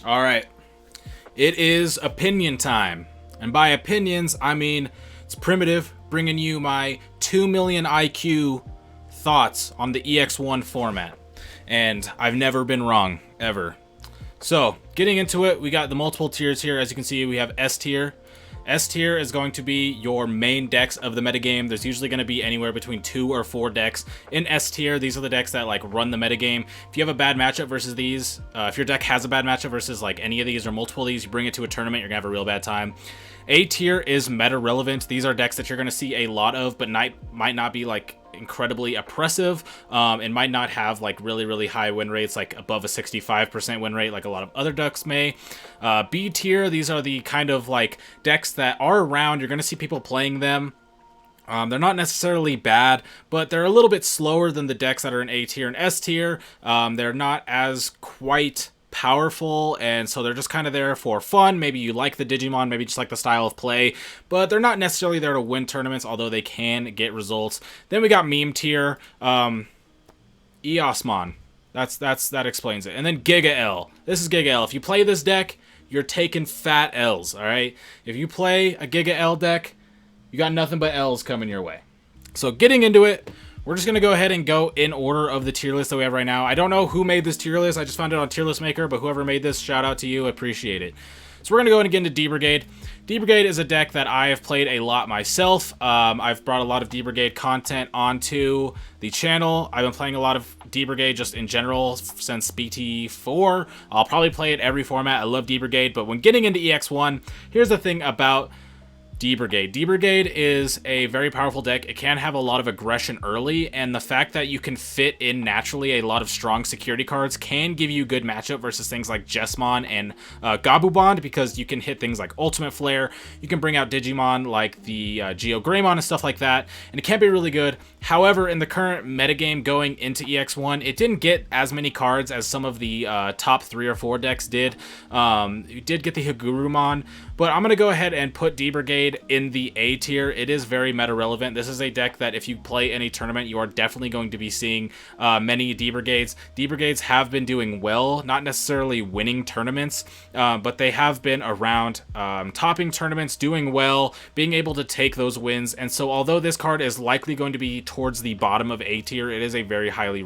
All right. It is opinion time. And by opinions, I mean it's Primitive bringing you my 2 million IQ thoughts on the EX1 format. And I've never been wrong, ever. So, getting into it, we got the multiple tiers here. As you can see, we have S-tier. S-tier is going to be your main decks of the metagame. There's usually going to be anywhere between 2 or 4 decks in S-tier. These are the decks that like run the metagame. If you have a bad matchup versus these, if your deck has a bad matchup versus like any of these or multiple of these, you bring it to a tournament, you're going to have a real bad time. A-tier is meta relevant. These are decks that you're going to see a lot of, but might not be like incredibly oppressive, and might not have like really high win rates, like above a 65% win rate like a lot of other decks may. B tier, these are the kind of like decks that are around. You're going to see people playing them. They're not necessarily bad, but they're a little bit slower than the decks that are in A tier and S tier. They're not as quite powerful, and so they're just kind of there for fun. Maybe you like the Digimon, maybe just like the style of play, but they're not necessarily there to win tournaments, although they can get results. Then we got meme tier, Eosmon. That explains it. And then Giga L. This is Giga L. If you play this deck, you're taking fat L's, all right? If you play a Giga L deck, you got nothing but L's coming your way. So getting into it, we're just going to go ahead and go in order of the tier list that we have right now. I don't know who made this tier list. I just found it on Tier List Maker, but whoever made this, shout out to you. I appreciate it. So we're going to go ahead and get into D-Brigade. D-Brigade is a deck that I have played a lot myself. I've brought a lot of D-Brigade content onto the channel. I've been playing a lot of D-Brigade just in general since BT4. I'll probably play it every format. I love D-Brigade, but when getting into EX1, here's the thing about D-Brigade. D-Brigade is a very powerful deck. It can have a lot of aggression early, and the fact that you can fit in naturally a lot of strong security cards can give you good matchup versus things like Jesmon and Gabumon, because you can hit things like Ultimate Flare. You can bring out Digimon like the Geogreymon and stuff like that, and it can be really good. However, in the current metagame going into EX1, it didn't get as many cards as some of the top 3 or 4 decks did. You did get the Agumon, but I'm going to go ahead and put D-Brigade in the A tier. It is very meta relevant. This is a deck that if you play any tournament, you are definitely going to be seeing many D-Brigades. D-Brigades have been doing well, not necessarily winning tournaments, but they have been around topping tournaments, doing well, being able to take those wins. And so although this card is likely going to be towards the bottom of A tier, it is a very highly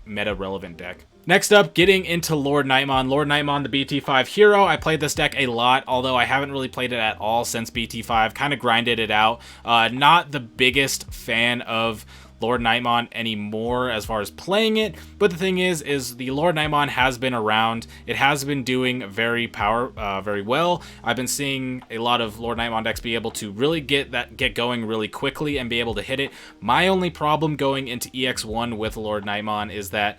meta relevant deck. Next up, getting into LordKnightmon. LordKnightmon, the BT5 hero. I played this deck a lot, although I haven't really played it at all since BT5. Kind of grinded it out. Not the biggest fan of LordKnightmon anymore as far as playing it, but the thing is the LordKnightmon has been around. It has been doing very well. I've been seeing a lot of LordKnightmon decks be able to really get going really quickly and be able to hit it. My only problem going into EX1 with LordKnightmon is that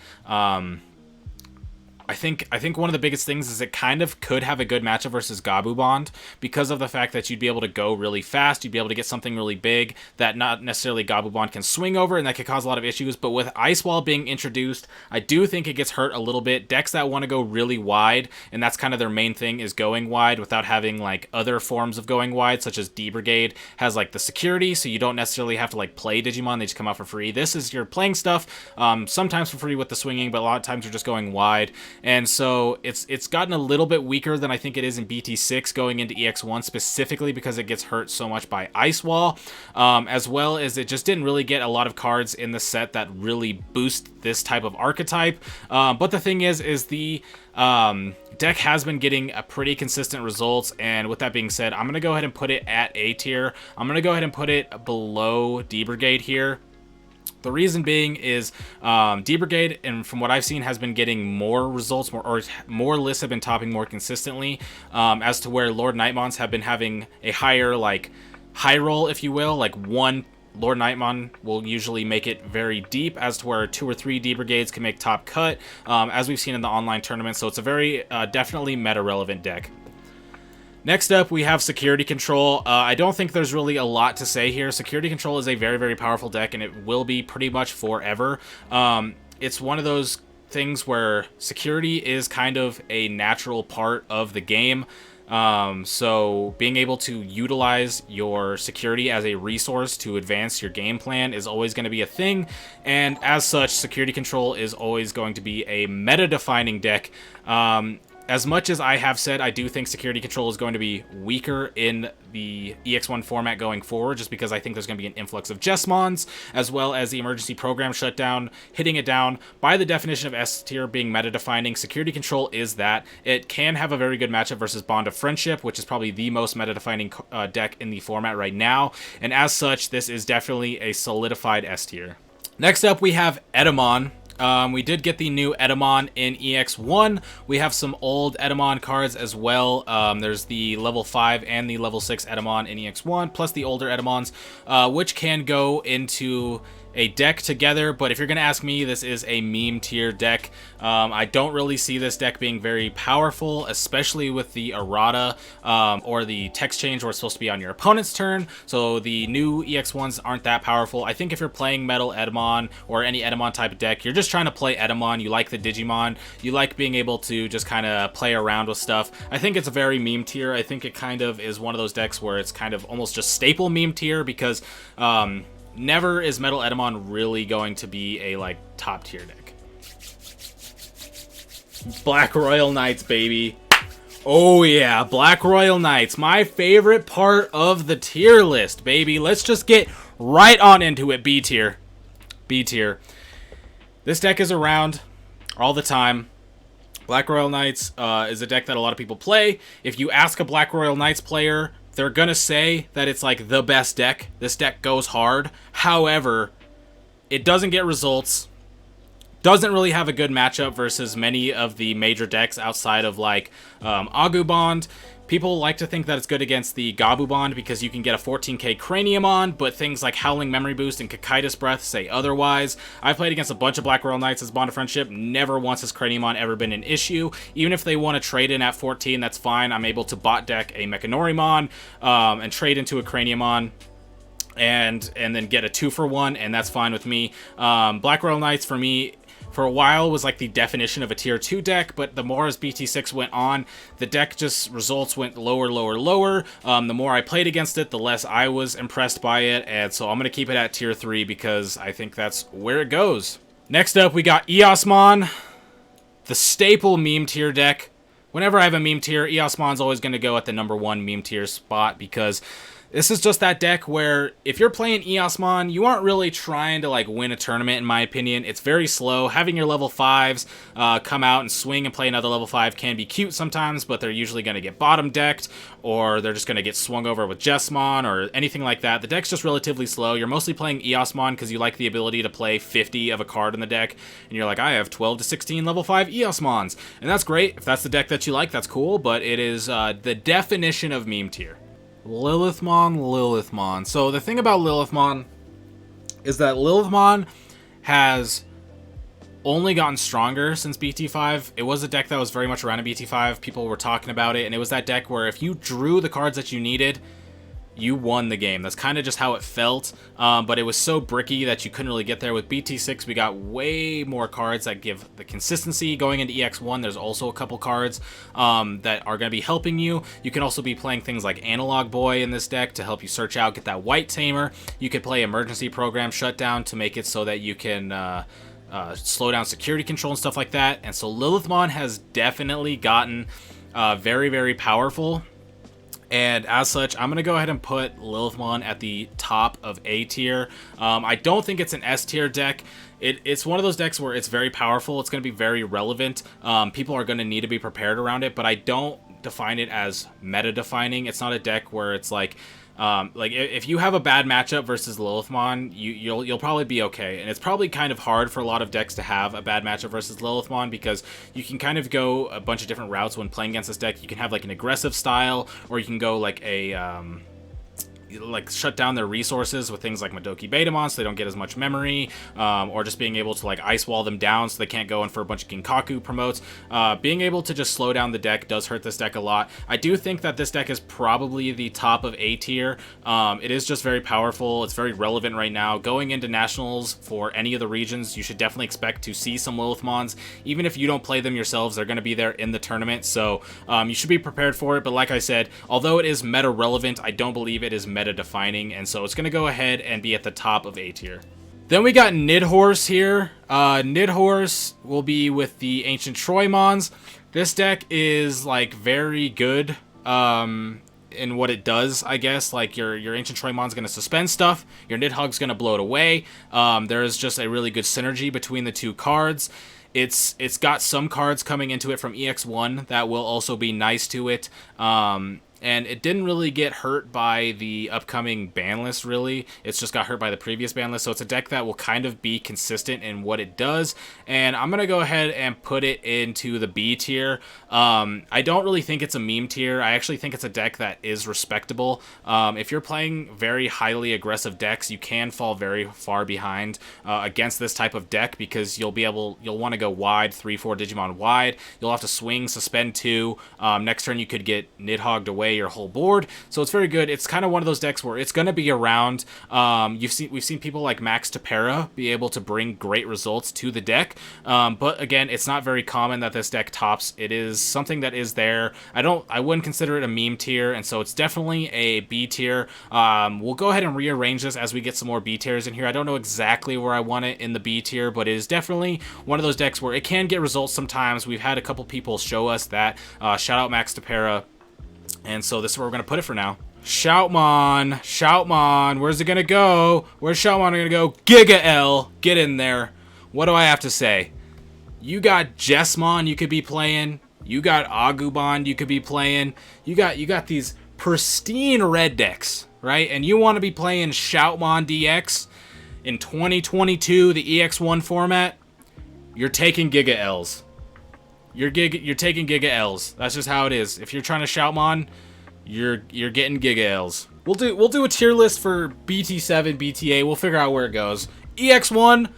I think one of the biggest things is it kind of could have a good matchup versus Gabumon because of the fact that you'd be able to go really fast, you'd be able to get something really big that not necessarily Gabumon can swing over, and that could cause a lot of issues. But with Ice Wall being introduced, I do think it gets hurt a little bit. Decks that want to go really wide, and that's kind of their main thing, is going wide without having like other forms of going wide, such as D-Brigade has like the security, so you don't necessarily have to like play Digimon, they just come out for free. This is you're playing stuff, sometimes for free with the swinging, but a lot of times you're just going wide. And so it's gotten a little bit weaker than I think it is in BT6 going into EX1, specifically because it gets hurt so much by Ice Wall, as well as it just didn't really get a lot of cards in the set that really boost this type of archetype. But the thing is the deck has been getting a pretty consistent results, and with that being said, I'm going to go ahead and put it at A tier. I'm going to go ahead and put it below D-Brigade here. The reason being is D-Brigade, and from what I've seen, has been getting more results, more lists have been topping more consistently, as to where LordKnightmons have been having a higher, like, high roll, if you will. Like, one LordKnightmon will usually make it very deep, as to where 2 or 3 D-Brigades can make top cut, as we've seen in the online tournament. So it's a very definitely meta-relevant deck. Next up, we have Security Control. I don't think there's really a lot to say here. Security Control is a very powerful deck, and it will be pretty much forever. It's one of those things where security is kind of a natural part of the game. So being able to utilize your security as a resource to advance your game plan is always going to be a thing, and as such, Security Control is always going to be a meta-defining deck. as much as I have said I do think security control is going to be weaker in the EX1 format going forward, just because I think there's going to be an influx of Jesmons, as well as the emergency program shutdown, hitting it down. By the definition of S-tier being meta-defining, security control is that. It can have a very good matchup versus Bond of Friendship, which is probably the most meta-defining deck in the format right now, and as such, this is definitely a solidified S-tier. Next up, we have Etemon. We did get the new Etemon in EX1. We have some old Etemon cards as well. There's the level 5 and the level 6 Etemon in EX1, plus the older Etemons, which can go into a deck together, but if you're going to ask me, this is a meme tier deck. I don't really see this deck being very powerful, especially with the errata or the text change where it's supposed to be on your opponent's turn, so the new EX1s aren't that powerful. I think if you're playing Metal Etemon or any Etemon type of deck, you're just trying to play Etemon, you like the Digimon, you like being able to just kind of play around with stuff. I think it's a very meme tier. I think it kind of is one of those decks where it's kind of almost just staple meme tier, because never is Metal Etemon really going to be a, like, top tier deck. Black Royal Knights, baby. Oh yeah, Black Royal Knights. My favorite part of the tier list, baby. Let's just get right on into it. B tier. B tier. This deck is around all the time. Black Royal Knights is a deck that a lot of people play. If you ask a Black Royal Knights player, they're gonna say that it's like the best deck. This deck goes hard. However, it doesn't get results. Doesn't really have a good matchup versus many of the major decks outside of like Agumon. People like to think that it's good against the Gabumon because you can get a 14k Craniumon, but things like Howling Memory Boost and Cocytus Breath say otherwise. I've played against a bunch of Black Royal Knights as Bond of Friendship. Never once has Craniumon ever been an issue. Even if they want to trade in at 14, that's fine. I'm able to bot deck a Mechanorimon and trade into a Craniumon and then get a 2-for-1, and that's fine with me. Black Royal Knights, for me, for a while was like the definition of a tier 2 deck, but the more as BT6 went on, the deck just results went lower, lower, lower. The more I played against it, the less I was impressed by it, and so I'm going to keep it at tier 3 because I think that's where it goes. Next up, we got Eosmon, the staple meme tier deck. Whenever I have a meme tier, Eosmon's always going to go at the #1 meme tier spot, because this is just that deck where if you're playing Eosmon, you aren't really trying to like win a tournament, in my opinion. It's very slow. Having your level 5s come out and swing and play another level 5 can be cute sometimes, but they're usually going to get bottom decked, or they're just going to get swung over with Jesmon or anything like that. The deck's just relatively slow. You're mostly playing Eosmon because you like the ability to play 50 of a card in the deck, and you're like, I have 12 to 16 level 5 Eosmons, and that's great. If that's the deck that you like, that's cool, but it is the definition of meme tier. Lilithmon. So the thing about Lilithmon is that Lilithmon has only gotten stronger since BT5. It was a deck that was very much around in BT5. People were talking about it, and it was that deck where if you drew the cards that you needed, you won the game. That's kind of just how it felt, but it was so bricky that you couldn't really get there. With BT6, we got way more cards that give the consistency. Going into EX1, there's also a couple cards that are going to be helping you. You can also be playing things like Analog Boy in this deck to help you search out, get that White Tamer. You could play Emergency Program Shutdown to make it so that you can slow down security control and stuff like that. And so Lilithmon has definitely gotten very, very powerful. And as such, I'm going to go ahead and put Lilithmon at the top of A tier. I don't think it's an S tier deck. It's one of those decks where it's very powerful. It's going to be very relevant. People are going to need to be prepared around it, but I don't define it as meta-defining. It's not a deck where it's like if you have a bad matchup versus Lilithmon, you'll probably be okay. And it's probably kind of hard for a lot of decks to have a bad matchup versus Lilithmon, because you can kind of go a bunch of different routes when playing against this deck. You can have like an aggressive style, or you can go like a shut down their resources with things like Madoki Betamon so they don't get as much memory, or just being able to like ice wall them down so they can't go in for a bunch of Ginkaku promotes. Being able to just slow down the deck does hurt this deck a lot. I do think that this deck is probably the top of A tier. It is just very powerful. It's very relevant right now. Going into Nationals for any of the regions, you should definitely expect to see some Lilithmons. Even if you don't play them yourselves, they're going to be there in the tournament, so you should be prepared for it. But like I said, although it is meta relevant, I don't believe it is meta defining, and so it's going to go ahead and be at the top of A tier. Then we got Nidhogg here. Nidhogg will be with the Ancient Troymons. This deck is like very good in what it does, I guess. Like your Ancient Troymon's going to suspend stuff, your Nidhogg's going to blow it away. There is just a really good synergy between the two cards. It's got some cards coming into it from EX1 that will also be nice to it. And it didn't really get hurt by the upcoming ban list, really. It's just got hurt by the previous ban list, so it's a deck that will kind of be consistent in what it does. And I'm going to go ahead and put it into the B tier. I don't really think it's a meme tier. I actually think it's a deck that is respectable. If you're playing very highly aggressive decks, you can fall very far behind against this type of deck, because you'll want to go wide, 3-4 Digimon wide. You'll have to swing, suspend 2. Next turn you could get Nidhogged away your whole board, so it's very good. It's kind of one of those decks where it's going to be around. We've seen people like Max Tapera be able to bring great results to the deck, but again, it's not very common that this deck tops. It is something that is there. I wouldn't consider it a meme tier, and so it's definitely a B tier. We'll go ahead and rearrange this as we get some more B tiers in here. I don't know exactly where I want it in the B tier, but it is definitely one of those decks where it can get results sometimes. We've had a couple people show us that. Shout out Max Tapera. And so this is where we're going to put it for now. Shoutmon, where's it going to go? Where's Shoutmon going to go? Giga L, get in there. What do I have to say? You got Jesmon you could be playing. You got Agumon you could be playing. You got these pristine red decks, right? And you want to be playing Shoutmon DX in 2022, the EX1 format. You're taking Giga Ls. You're taking Giga Ls. That's just how it is. If you're trying to Shoutmon, you're getting Giga Ls. We'll do a tier list for BT7, BTA. We'll figure out where it goes. EX1,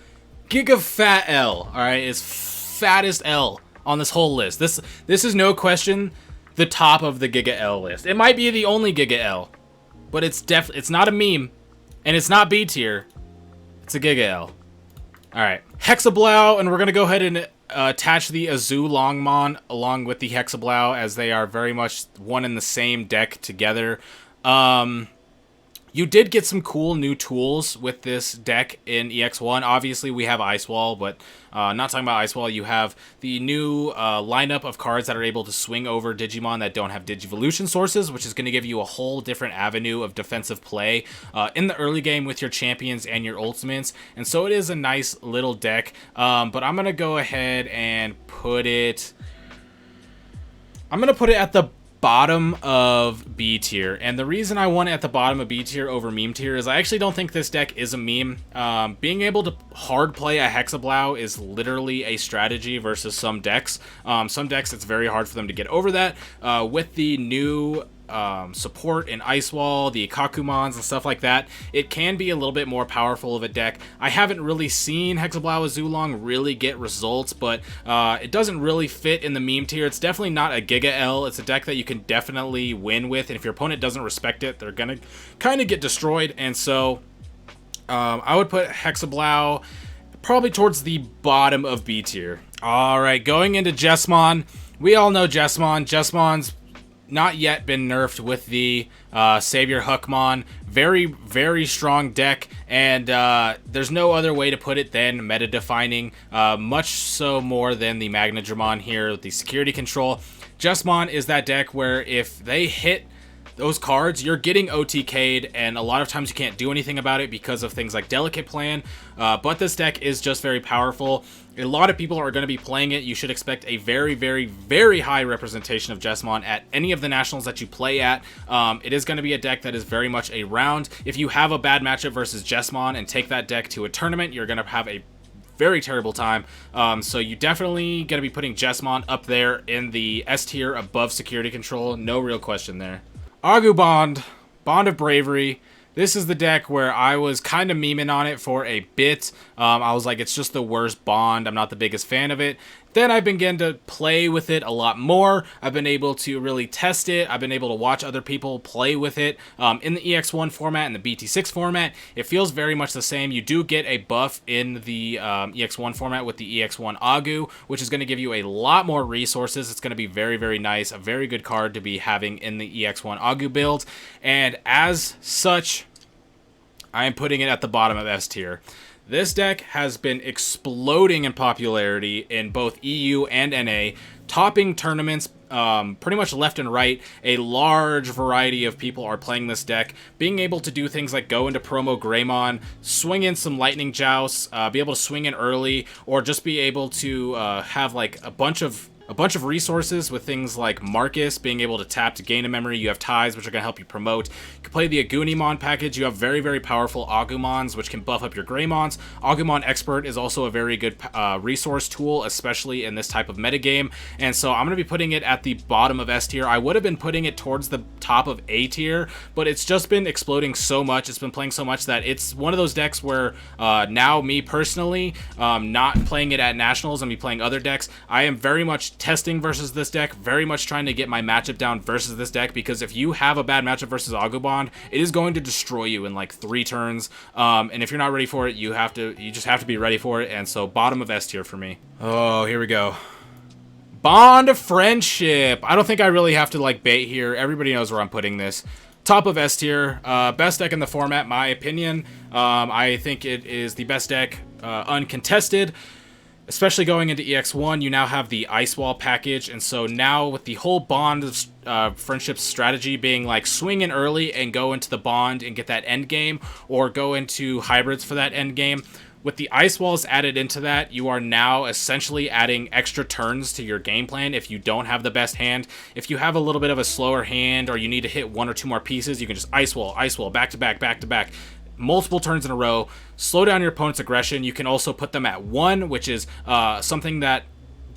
Giga Fat L. All right, is fattest L on this whole list. This is no question the top of the Giga L list. It might be the only Giga L, but it's not a meme, and it's not B tier. It's a Giga L. All right, Hexeblaumon, and we're gonna go ahead and attach the Agumon along with the Hexeblaumon, as they are very much one in the same deck together. You did get some cool new tools with this deck in EX1. Obviously, we have Ice Wall, but not talking about Ice Wall. You have the new lineup of cards that are able to swing over Digimon that don't have Digivolution sources, which is going to give you a whole different avenue of defensive play in the early game with your champions and your ultimates. And so it is a nice little deck, but I'm going to go ahead and put it... I'm going to put it at the bottom of B tier, and the reason I want it at the bottom of B tier over meme tier is I actually don't think this deck is a meme. Being able to hard play a Hexeblaumon is literally a strategy versus some decks. Some decks, it's very hard for them to get over that. With the new support in Ice Wall, the Kakumons and stuff like that, it can be a little bit more powerful of a deck. I haven't really seen Hexeblaumon Zulong really get results, but it doesn't really fit in the meme tier. It's definitely not a Giga L. It's a deck that you can definitely win with, and if your opponent doesn't respect it, they're gonna kind of get destroyed. And so I would put Hexeblaumon probably towards the bottom of B tier. All right, going into Jesmon. We all know Jesmon. Jesmon's not yet been nerfed with the Savior Hookmon. Very, very strong deck, and there's no other way to put it than meta-defining, much so more than the Machinedramon here with the security control. Jesmon is that deck where if they hit those cards, you're getting OTK'd, and a lot of times you can't do anything about it because of things like Delicate Plan, but this deck is just very powerful. A lot of people are going to be playing it. You should expect a very, very, very high representation of Jesmon at any of the nationals that you play at. It is going to be a deck that is very much a round. If you have a bad matchup versus Jesmon and take that deck to a tournament, you're going to have a very terrible time. So you definitely going to be putting Jesmon up there in the S tier above security control. No real question there. Agumon, Bond of Bravery. This is the deck where I was kind of memeing on it for a bit. I was like, it's just the worst bond. I'm not the biggest fan of it. Then I've been getting to play with it a lot more. I've been able to really test it. I've been able to watch other people play with it in the EX1 format and the BT6 format. It feels very much the same. You do get a buff in the EX1 format with the EX1 Agu, which is going to give you a lot more resources. It's going to be very, very nice. A very good card to be having in the EX1 Agu build. And as such, I am putting it at the bottom of S tier. This deck has been exploding in popularity in both EU and NA, topping tournaments pretty much left and right. A large variety of people are playing this deck, being able to do things like go into promo Greymon, swing in some Lightning Jousts, be able to swing in early, or just be able to have like a bunch of resources with things like Marcus, being able to tap to gain a memory. You have ties, which are going to help you promote. You can play the Agumon package. You have very, very powerful Agumons, which can buff up your Greymons. Agumon Expert is also a very good resource tool, especially in this type of metagame. And so I'm going to be putting it at the bottom of S tier. I would have been putting it towards the top of A tier, but it's just been exploding so much. It's been playing so much that it's one of those decks where now me personally, not playing it at Nationals and me playing other decks, I am very much testing versus this deck, very much trying to get my matchup down versus this deck, because if you have a bad matchup versus Agumon, it is going to destroy you in like 3 turns, and if you're not ready for it, you just have to be ready for it. And so bottom of S tier for me. Oh, here we go. Bond of Friendship. I don't think I really have to like bait here. Everybody knows where I'm putting this. Top of S tier, best deck in the format, my opinion. I think it is the best deck, uncontested. Especially going into EX1, you now have the Ice Wall package, and so now with the whole Bond of Friendship strategy being like swing in early and go into the Bond and get that end game, or go into hybrids for that end game. With the Ice Walls added into that, you are now essentially adding extra turns to your game plan if you don't have the best hand. If you have a little bit of a slower hand, or you need to hit 1 or 2 more pieces, you can just Ice Wall, back to back, back to back. Multiple turns in a row, slow down your opponent's aggression. You can also put them at 1, which is something that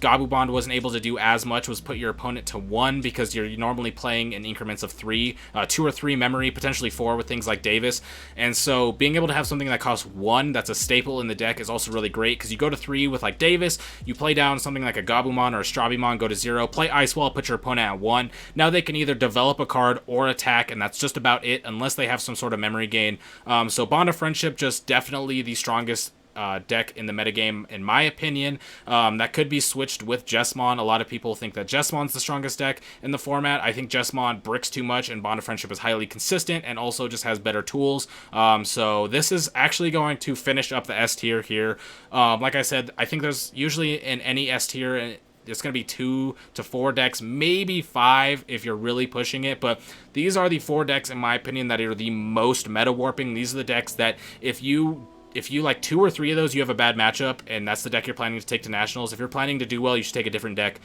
Gabumon wasn't able to do as much, was put your opponent to 1, because you're normally playing in increments of 3, 2 or 3 memory, potentially 4 with things like Davis. And so being able to have something that costs 1 that's a staple in the deck is also really great, because you go to 3 with like Davis, you play down something like a Gabumon or a Strabimon, go to 0, play Ice Wall, put your opponent at 1. Now they can either develop a card or attack, and that's just about it, unless they have some sort of memory gain. So Bond of Friendship, just definitely the strongest deck in the metagame, in my opinion. That could be switched with Jesmon. A lot of people think that Jesmon's the strongest deck in the format. I think Jesmon bricks too much, and Bond of Friendship is highly consistent and also just has better tools. So this is actually going to finish up the S tier here. Like I said, I think there's usually in any S tier, it's going to be 2 to 4 decks, maybe 5 if you're really pushing it. But these are the 4 decks, in my opinion, that are the most meta warping. These are the decks that if you like 2 or 3 of those, you have a bad matchup, and that's the deck you're planning to take to Nationals. If you're planning to do well, you should take a different deck,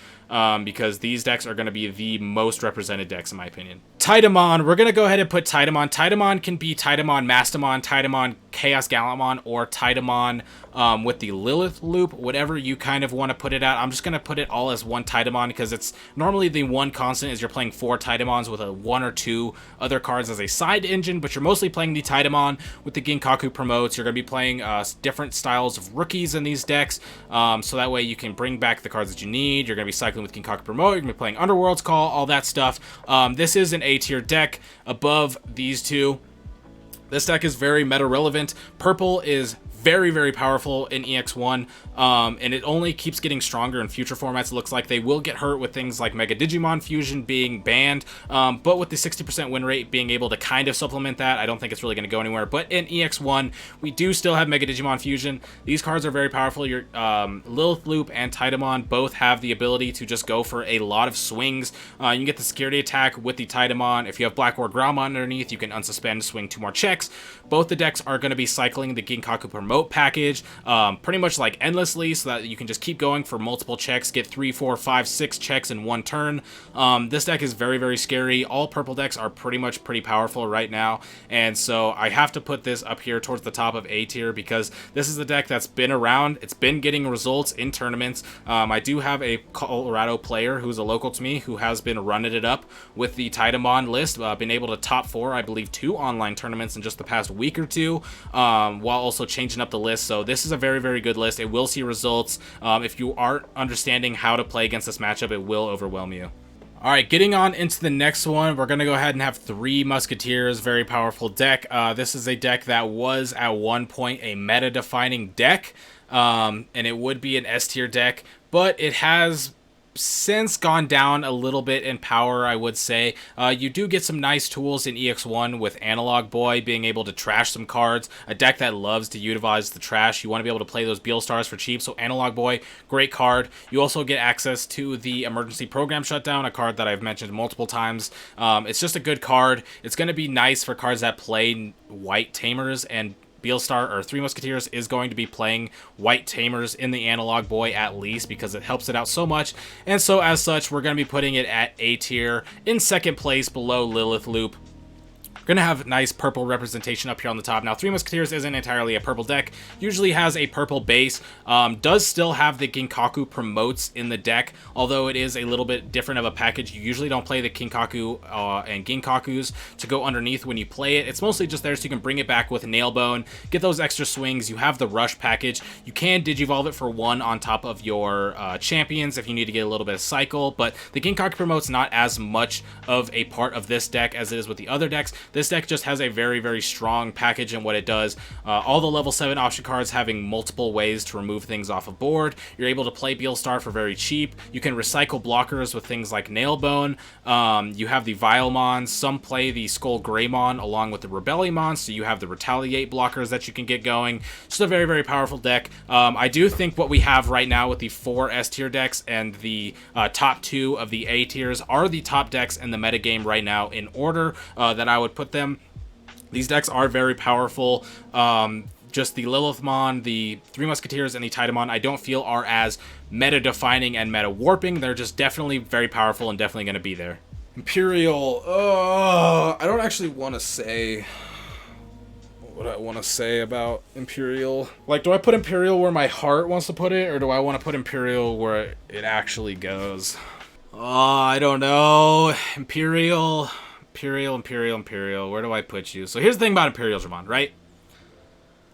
because these decks are going to be the most represented decks, in my opinion. Titamon, we're going to go ahead and put Titamon. Titamon can be Titamon Mastamon, Titamon Chaos Gallantmon, or Titamon with the Lilith loop, whatever you kind of want to put it at. I'm just going to put it all as one Titamon, because it's normally the one constant is you're playing 4 Titamons with a 1 or 2 other cards as a side engine, but you're mostly playing the Titamon with the Ginkaku promotes. You're going to be playing different styles of rookies in these decks, so that way you can bring back the cards that you need. You're going to be cycling with Ginkaku promote. You're going to be playing Underworld's Call, all that stuff. This is an A tier deck above these 2. This deck is very meta relevant. Purple is very, very powerful in EX1, and it only keeps getting stronger in future formats. It looks like they will get hurt with things like Mega Digimon Fusion being banned, but with the 60% win rate being able to kind of supplement that, I don't think it's really going to go anywhere. But in EX1, we do still have Mega Digimon Fusion. These cards are very powerful. Your Lilith Loop and Titamon both have the ability to just go for a lot of swings. You can get the security attack with the Titamon. If you have Black War Groundmon underneath, you can unsuspend, swing 2 more checks. Both the decks are going to be cycling the Ginkaku promote package pretty much like endlessly, so that you can just keep going for multiple checks, get 3, 4, 5, 6 checks in 1 turn. This deck is very, very scary. All purple decks are pretty powerful right now, and so I have to put this up here towards the top of A tier, because this is a deck that's been around. It's been getting results in tournaments. I do have a Colorado player who's a local to me who has been running it up with the Titamon list, been able to top 4, I believe, 2 online tournaments in just the past week or 2, while also changing up the list. So this is a very, very good list. It will see results. If you aren't understanding how to play against this matchup, it will overwhelm you. All right, getting on into the next one, we're going to go ahead and have 3 Musketeers, very powerful deck. This is a deck that was at one point a meta-defining deck, and it would be an S tier deck, but it has since gone down a little bit in power, I would say. You do get some nice tools in EX1 with Analog Boy being able to trash some cards. A deck that loves to utilize the trash. You want to be able to play those Beelstars for cheap, so Analog Boy, great card. You also get access to the Emergency Program Shutdown, a card that I've mentioned multiple times. It's just a good card. It's going to be nice for cards that play white Tamers, and Beelstar or Three Musketeers is going to be playing white Tamers in the Analog Boy at least, because it helps it out so much. And so as such, we're going to be putting it at A tier, in second place below Lilithloop. We're going to have nice purple representation up here on the top. Now, Three Musketeers isn't entirely a purple deck. Usually has a purple base. Does still have the Ginkaku promotes in the deck, although it is a little bit different of a package. You usually don't play the Kinkaku and Ginkakus to go underneath when you play it. It's mostly just there so you can bring it back with Nailbone, get those extra swings. You have the Rush package. You can Digivolve it for 1 on top of your champions if you need to get a little bit of cycle, but the Ginkaku promote's not as much of a part of this deck as it is with the other decks. This deck just has a very, very strong package in what it does. All the level 7 option cards having multiple ways to remove things off of board. You're able to play Beelstar for very cheap. You can recycle blockers with things like Nailbone. You have the Vilemon. Some play the Skullgreymon along with the Rebelliomon, so you have the Retaliate blockers that you can get going. Just a very, very powerful deck. I do think what we have right now with the 4 S-tier decks and the top 2 of the A tiers are the top decks in the metagame right now in order that I would put them. These decks are very powerful. Just the Lilithmon, the Three Musketeers, and the Titamon I don't feel are as meta-defining and meta-warping. They're just definitely very powerful and definitely going to be there. Imperial, I don't actually want to say what I want to say about Imperial. Like, do I put Imperial where my heart wants to put it, or do I want to put Imperial where it actually goes? I don't know. Imperial, where do I put you? So here's the thing about Imperialdramon, right?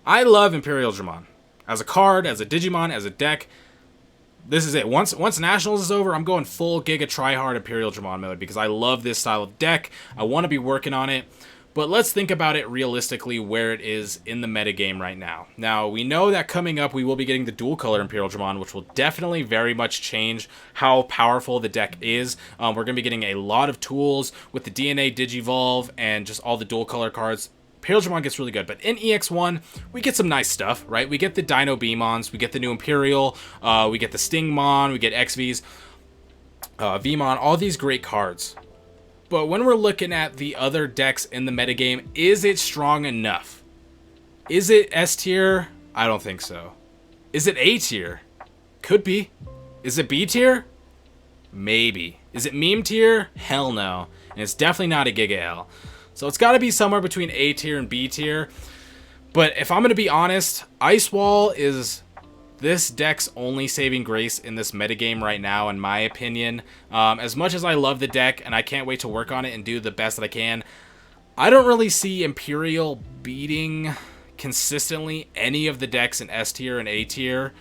I love Imperialdramon. As a card, as a Digimon, as a deck. This is it. Once Nationals is over, I'm going full Giga Tryhard Imperialdramon mode because I love this style of deck. I want to be working on it. But let's think about it realistically where it is in the metagame right now. Now, we know that coming up we will be getting the dual color Imperialdramon, which will definitely very much change how powerful the deck is. We're going to be getting a lot of tools with the DNA Digivolve and just all the dual color cards. Imperialdramon gets really good, but in EX1, we get some nice stuff, right? We get the Dino Beamons, we get the new Imperial, we get the Stingmon, we get XVs, Vmon, all these great cards. But when we're looking at the other decks in the metagame, is it strong enough? Is it S tier? I don't think so. Is it A tier? Could be. Is it B tier? Maybe. Is it meme tier? Hell no. And it's definitely not a Giga L. So it's got to be somewhere between A tier and B tier. But if I'm going to be honest, Ice Wall is this deck's only saving grace in this metagame right now, in my opinion. As much as I love the deck and I can't wait to work on it and do the best that I can, I don't really see Imperial beating consistently any of the decks in S tier and A tier.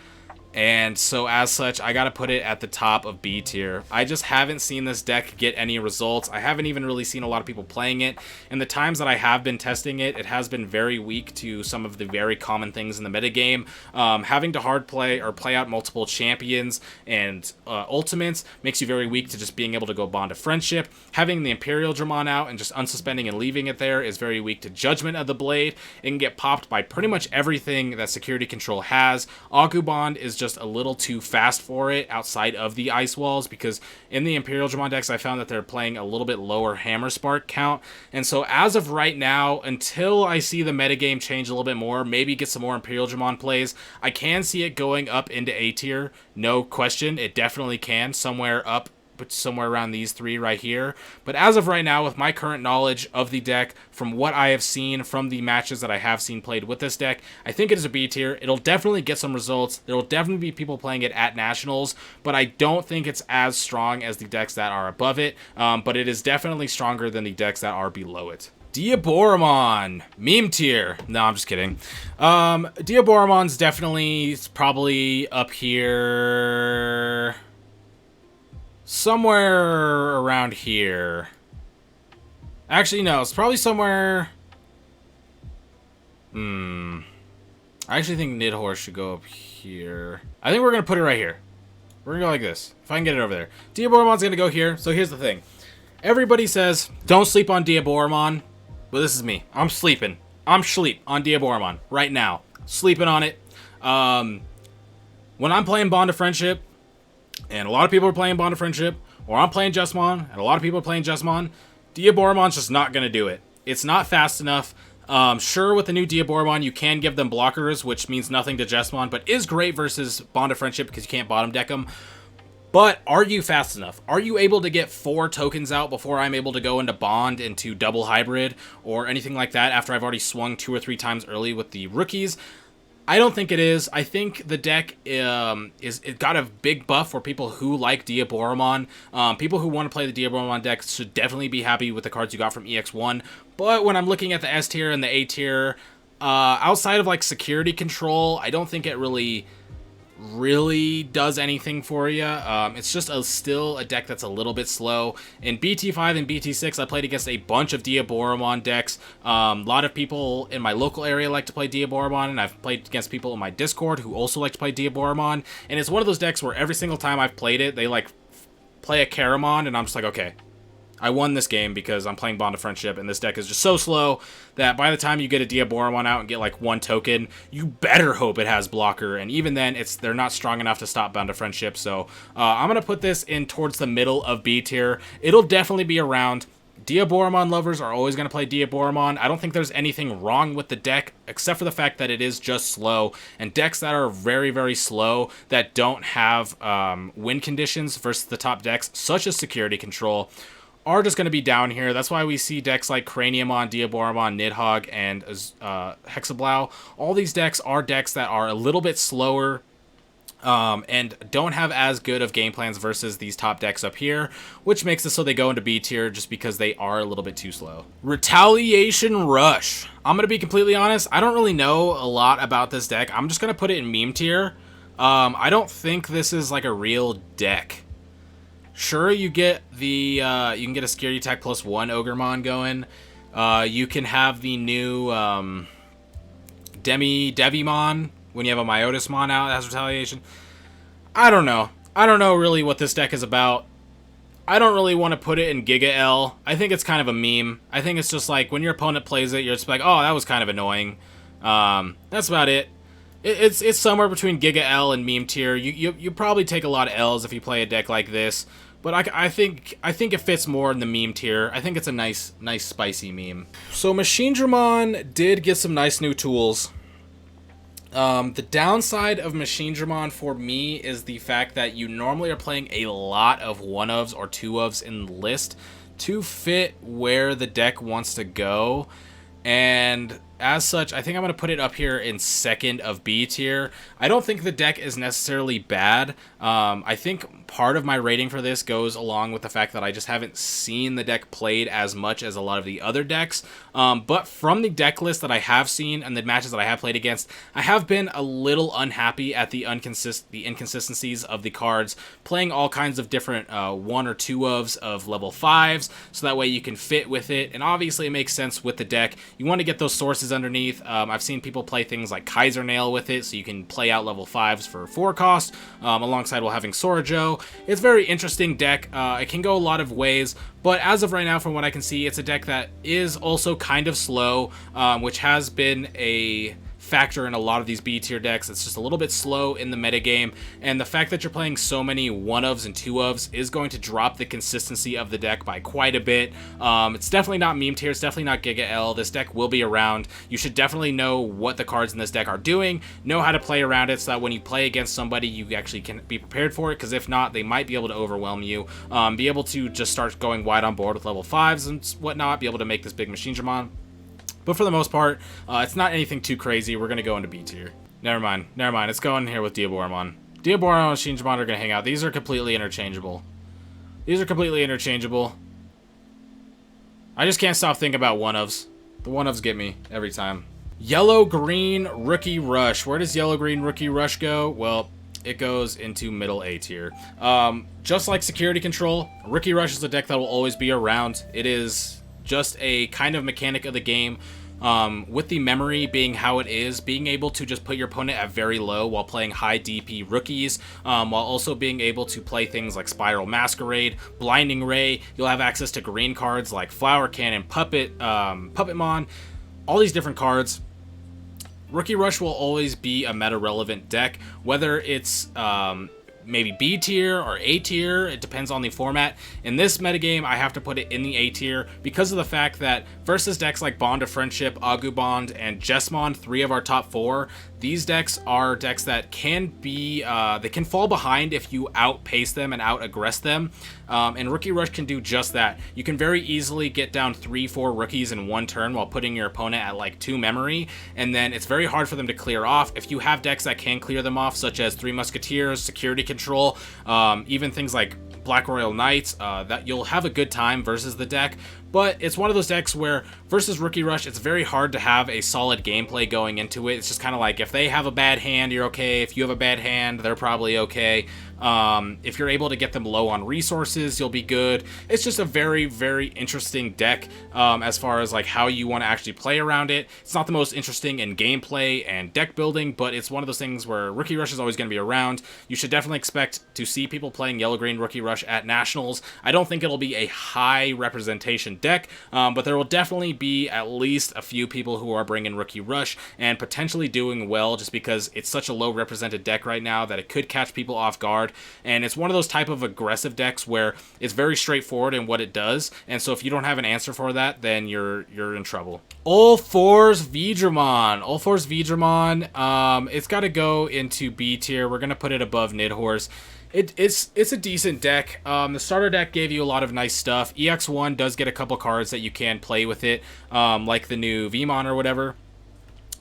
And so as such, I gotta put it at the top of B tier. I just haven't seen this deck get any results. I haven't even really seen a lot of people playing it. And the times that I have been testing it, it has been very weak to some of the very common things in the metagame. Having to hard play or play out multiple champions and ultimates makes you very weak to just being able to go Bond of Friendship. Having the Imperialdramon out and just unsuspending and leaving it there is very weak to Judgment of the Blade. It can get popped by pretty much everything that Security Control has. Agumon is just a little too fast for it outside of the Ice Walls, because in the Imperialdramon decks I found that they're playing a little bit lower Hammer Spark count. And so as of right now, until I see the metagame change a little bit more, maybe get some more Imperialdramon plays, I can see it going up into A tier. No question, it definitely can, somewhere up, but somewhere around these three right here. But as of right now, with my current knowledge of the deck, from what I have seen from the matches that I have seen played with this deck, I think it is a B tier. It'll definitely get some results. There will definitely be people playing it at Nationals, but I don't think it's as strong as the decks that are above it. But it is definitely stronger than the decks that are below it. Diaboromon, meme tier. No, I'm just kidding. Diaboromon's definitely probably up here, somewhere around here. Actually, no, it's probably somewhere. I actually think Nidhogg should go up here. I think we're gonna put it right here. We're gonna go like this. If I can get it over there. Diaboromon's gonna go here. So here's the thing. Everybody says, don't sleep on Diaboromon. But this is me. I'm sleeping. I'm sleep on Diaboromon right now. Sleeping on it. When I'm playing Bond of Friendship, and a lot of people are playing Bond of Friendship, or I'm playing Jesmon, and a lot of people are playing Jesmon, Diaboromon's just not gonna do it. It's not fast enough. Sure, with the new Diaboromon, you can give them blockers, which means nothing to Jesmon, but is great versus Bond of Friendship because you can't bottom deck them. But are you fast enough? Are you able to get 4 tokens out before I'm able to go into Bond, into double hybrid, or anything like that after I've already swung 2 or 3 times early with the rookies? I don't think it is. I think the deck it got a big buff for people who like Diaboromon. People who want to play the Diaboromon deck should definitely be happy with the cards you got from EX1. But when I'm looking at the S tier and the A tier, outside of like security control, I don't think it really does anything for you. It's just still a deck that's a little bit slow. In BT5 and BT6, I played against a bunch of Diaboromon decks. A lot of people in my local area like to play Diaboromon, and I've played against people in my Discord who also like to play Diaboromon. And it's one of those decks where every single time I've played it, they like play a Caramon, and I'm just like, okay, I won this game because I'm playing Bond of Friendship, and this deck is just so slow that by the time you get a Diaboromon out and get like 1 token, you better hope it has blocker, and even then, they're not strong enough to stop Bond of Friendship. So I'm going to put this in towards the middle of B tier. It'll definitely be around. Diaboromon lovers are always going to play Diaboromon. I don't think there's anything wrong with the deck, except for the fact that it is just slow. And decks that are very, very slow, that don't have win conditions versus the top decks, such as security control, are just going to be down here. That's why we see decks like Craniumon, Diaboromon, Nidhogg, and Hexeblaumon. All these decks are decks that are a little bit slower and don't have as good of game plans versus these top decks up here, which makes it so they go into B tier just because they are a little bit too slow. Retaliation Rush. I'm going to be completely honest. I don't really know a lot about this deck. I'm just going to put it in meme tier. I don't think this is like a real deck. Sure, you get the you can get a security attack +1 Agumon going. You can have the new Devimon when you have a Eosmon out that has retaliation. I don't know. I don't know really what this deck is about. I don't really want to put it in Giga L. I think it's kind of a meme. I think it's just like when your opponent plays it, you're just like, oh, that was kind of annoying. That's about it. It's somewhere between Giga L and meme tier. You probably take a lot of L's if you play a deck like this. But I think it fits more in the meme tier. I think it's a nice spicy meme. So Machinedramon did get some nice new tools. The downside of Machinedramon for me is the fact that you normally are playing a lot of 1-ofs or 2-ofs in the list to fit where the deck wants to go. And as such, I think I'm going to put it up here in second of B tier. I don't think the deck is necessarily bad. I think part of my rating for this goes along with the fact that I just haven't seen the deck played as much as a lot of the other decks. But from the deck list that I have seen and the matches that I have played against, I have been a little unhappy at the inconsistencies of the cards, playing all kinds of different 1 or 2-ofs of level 5s, so that way you can fit with it. And obviously it makes sense with the deck. You want to get those sources underneath. I've seen people play things like Kaiser Nail with it, so you can play out level 5s for 4 cost, alongside while having Sorajo. It's a very interesting deck. It can go a lot of ways, but as of right now, from what I can see, it's a deck that is also kind of slow, which has been a factor in a lot of these B tier decks. It's just a little bit slow in the metagame, and the fact that you're playing so many 1-ofs and 2-ofs is going to drop the consistency of the deck by quite a bit. It's definitely not meme tier, it's definitely not Giga L. This deck will be around. You should definitely know what the cards in this deck are doing, know how to play around it, so that when you play against somebody, you actually can be prepared for it, because if not, they might be able to overwhelm you. Be able to just start going wide on board with level 5s and whatnot, be able to make this big Machinedramon. But for the most part, it's not anything too crazy. We're going to go into B tier. Never mind. Let's go in here with Diaboromon. Diaboromon and Machinedramon are going to hang out. These are completely interchangeable. I just can't stop thinking about 1-ofs. The 1-ofs get me every time. Yellow-Green Rookie Rush. Where does Yellow-Green Rookie Rush go? Well, it goes into middle A tier. Just like Security Control, Rookie Rush is a deck that will always be around. It is just a kind of mechanic of the game With the memory being how it is, being able to just put your opponent at very low while playing high DP rookies, while also being able to play things like Spiral Masquerade, Blinding Ray, you'll have access to green cards like Flower Cannon, Puppetmon, all these different cards. Rookie Rush will always be a meta-relevant deck, whether it's maybe B tier or A tier. It depends on the format. In this metagame, I have to put it in the A tier because of the fact that versus decks like Bond of Friendship, Agumon, and Jesmon, 3 of our top 4, these decks are decks that can be, they can fall behind if you outpace them and out-aggress them. And Rookie Rush can do just that. You can very easily get down 3-4 rookies in one turn while putting your opponent at like 2 memory, and then it's very hard for them to clear off. If you have decks that can clear them off, such as 3 Musketeers, Security Control, even things like Black Royal Knights, that you'll have a good time versus the deck. But it's one of those decks where versus Rookie Rush, it's very hard to have a solid gameplay going into it. It's just kind of like if they have a bad hand, you're okay. If you have a bad hand, they're probably okay. If you're able to get them low on resources, you'll be good. It's just a very, very interesting deck as far as like how you want to actually play around it. It's not the most interesting in gameplay and deck building, but it's one of those things where Rookie Rush is always going to be around. You should definitely expect to see people playing Yellow-Green Rookie Rush at Nationals. I don't think it'll be a high representation deck, but there will definitely be at least a few people who are bringing Rookie Rush and potentially doing well just because it's such a low represented deck right now that it could catch people off guard. And it's one of those type of aggressive decks where it's very straightforward in what it does, and so if you don't have an answer for that, then you're in trouble. All-Fours Veedramon. All-Fours Veedramon, it's got to go into B tier. We're going to put it above Nidhogg. It's a decent deck. The starter deck gave you a lot of nice stuff. EX1 does get a couple cards that you can play with it, like the new Vmon or whatever.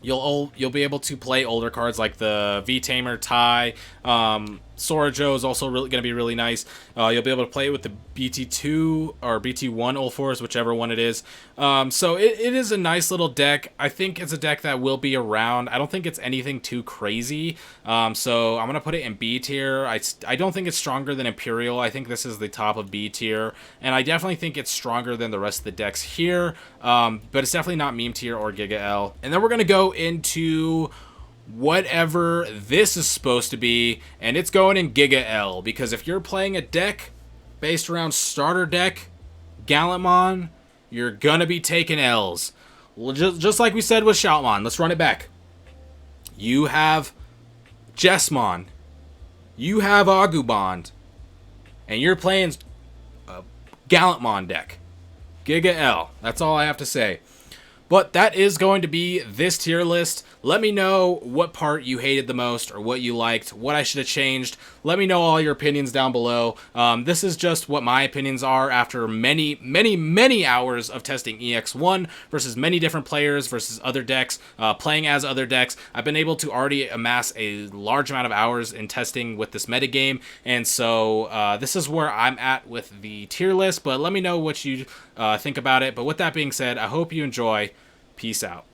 You'll be able to play older cards like the V-Tamer, Tai, Sorajo is also really going to be really nice. You'll be able to play it with the BT2 or BT1 All-Fours, whichever one it is. So it is a nice little deck. I think it's a deck that will be around. I don't think it's anything too crazy. So I'm going to put it in B tier. I don't think it's stronger than Imperial. I think this is the top of B tier. And I definitely think it's stronger than the rest of the decks here. But it's definitely not meme tier or Giga L. And then we're going to go into whatever this is supposed to be, and it's going in Giga L, because if you're playing a deck based around starter deck Gallantmon, you're gonna be taking L's. Well, just like we said with Shoutmon, let's run it back. You have Jesmon, you have Agumon, and you're playing a Gallantmon deck. Giga L. That's all I have to say. But that is going to be this tier list. Let me know what part you hated the most or what you liked, what I should have changed. Let me know all your opinions down below. This is just what my opinions are after many, many, many hours of testing EX1 versus many different players versus other decks, playing as other decks. I've been able to already amass a large amount of hours in testing with this metagame, and so this is where I'm at with the tier list, but let me know what you think about it. But with that being said, I hope you enjoy. Peace out.